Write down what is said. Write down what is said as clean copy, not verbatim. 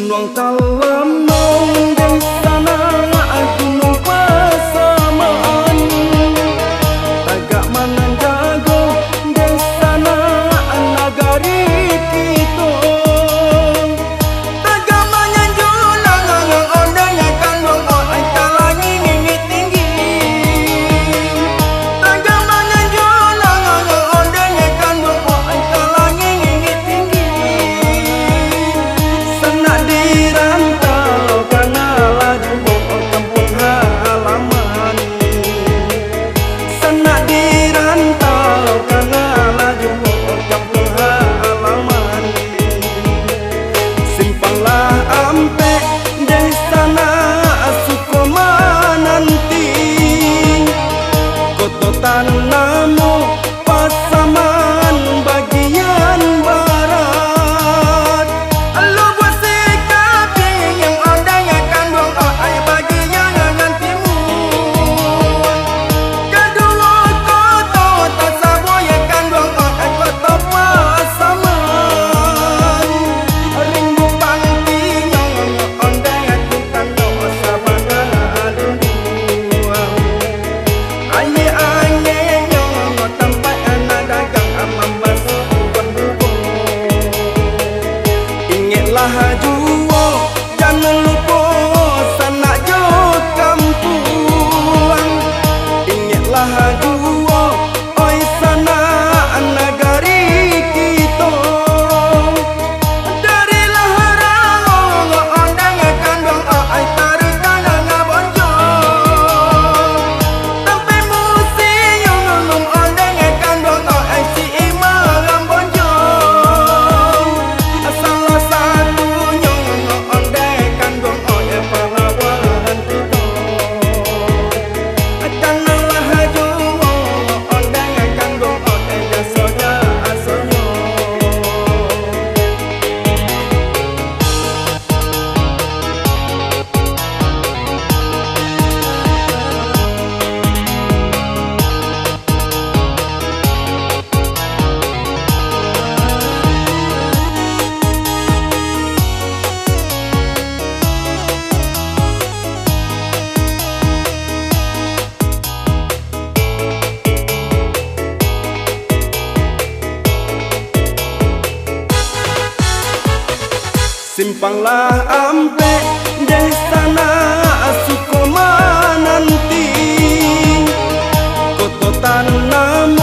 Gunung Talamong di sana gunung Pasaman, tagak mananjago di sana nagari kita. Tagak mananjulang ondanya kandung ay kalangi ngingit tinggi. Tagak mananjulang ondanya kandung ay kalangi ngingit tinggi. Sanak dirantau karena laju kampung halaman. Sanak dirantau karena laju kampung halaman. Simpanglah ampe di sana Sukoma nanti. Kota Tanamu Pasaman bagian barat. Lo buat sikapi yang ondanya kandung ay bagian nan timur. Kedua kota tak saboya kandung ay kota Pasaman. Rindu pangtinya ondanya kandung sabana dua. Anye nyong tempat anak dagang amam basuh hubung. Ingatlah juwo jangan lupa sanak jo kampung. Ingatlah juwo oi sanak nagari kita. Dari laharang ondang kandung ay tarik tangan bonjol. Sampai museum ondang kandung ay si imam bonjol. Salah satunya ondang kandung ay pahlawan kita. Janganlah juwo ondang kandung ay jasanya asalnya. Simpanglah ampe di sana Sukoma nanti. Kota Tanamu